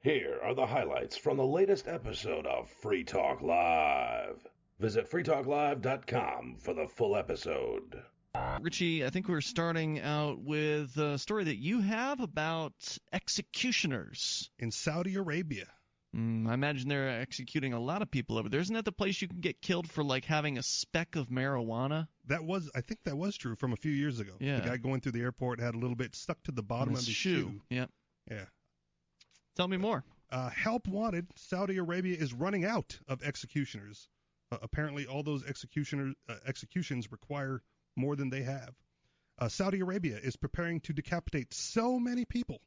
Here are the highlights from the latest episode of Free Talk Live. Visit freetalklive.com for the full episode. Richie, I think we're starting out with a story that you have about executioners. In Saudi Arabia. I imagine they're executing a lot of people over there. Isn't that the place you can get killed for, like, having a speck of marijuana? I think that was true from a few years ago. Yeah. The guy going through the airport had a little bit stuck to the bottom of his shoe. Yep. Yeah. Tell me more. Help wanted. Saudi Arabia is running out of executioners. Apparently, all those executions require more than they have. Saudi Arabia is preparing to decapitate so many people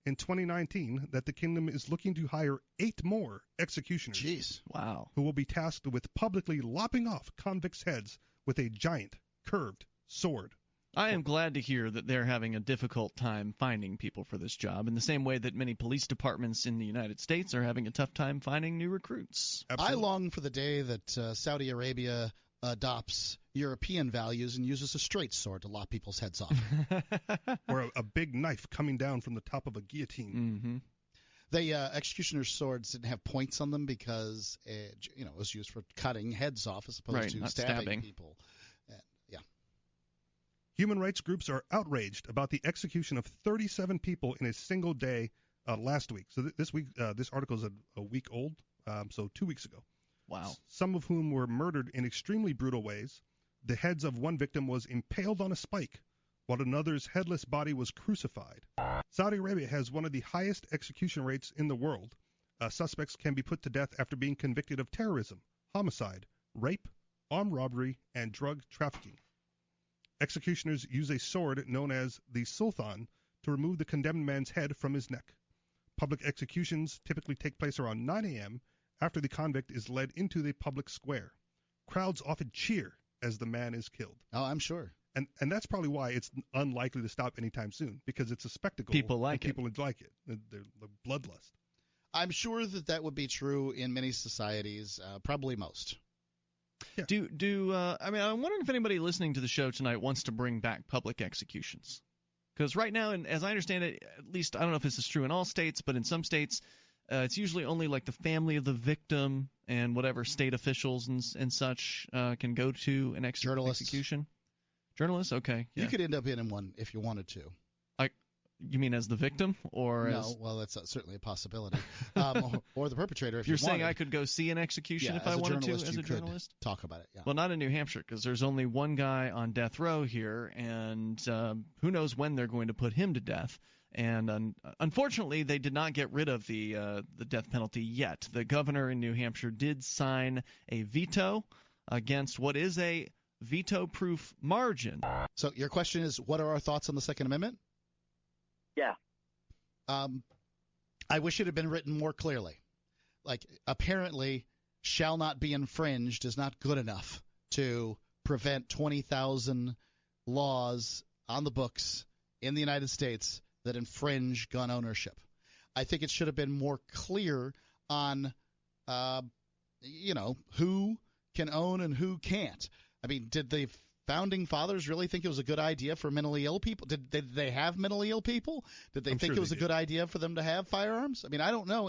in 2019 that the kingdom is looking to hire 8 more executioners. Jeez. Wow. Who will be tasked with publicly lopping off convicts' heads with a giant, curved sword. I am glad to hear that they're having a difficult time finding people for this job, in the same way that many police departments in the United States are having a tough time finding new recruits. Absolutely. I long for the day that Saudi Arabia adopts European values and uses a straight sword to lop people's heads off. Or a big knife coming down from the top of a guillotine. Mm-hmm. The executioner's swords didn't have points on them because it was used for cutting heads off as opposed to not stabbing people. Human rights groups are outraged about the execution of 37 people in a single day last week. So this article is a week old, so 2 weeks ago. Wow. Some of whom were murdered in extremely brutal ways. The heads of one victim was impaled on a spike, while another's headless body was crucified. Saudi Arabia has one of the highest execution rates in the world. Suspects can be put to death after being convicted of terrorism, homicide, rape, armed robbery, and drug trafficking. Executioners use a sword known as the sultan to remove the condemned man's head from his neck. Public executions typically take place around 9 a.m. after the convict is led into the public square. Crowds often cheer as the man is killed. Oh, I'm sure. And that's probably why it's unlikely to stop anytime soon, because it's a spectacle. People like it. People like it. They're bloodlust. I'm sure that would be true in many societies, probably most. Yeah. I'm wondering if anybody listening to the show tonight wants to bring back public executions. Because right now, and as I understand it, at least I don't know if this is true in all states, but in some states, it's usually only like the family of the victim and whatever state officials and such can go to an execution. Journalists? Okay. Yeah. You could end up in one if you wanted to. You mean as the victim, or no? Well, that's certainly a possibility. Or the perpetrator. If you're you saying wanted. I could go see an execution if I wanted to as a journalist? Talk about it. Yeah. Well, not in New Hampshire, because there's only one guy on death row here, and who knows when they're going to put him to death. And unfortunately, they did not get rid of the death penalty yet. The governor in New Hampshire did sign a veto against what is a veto-proof margin. So your question is, what are our thoughts on the Second Amendment? Yeah. I wish it had been written more clearly. Like, apparently, shall not be infringed is not good enough to prevent 20,000 laws on the books in the United States that infringe gun ownership. I think it should have been more clear on, who can own and who can't. I mean, did the Founding Fathers really think it was a good idea for mentally ill people? Did they have mentally ill people? Did they think it was a good idea for them to have firearms? I mean, I don't know.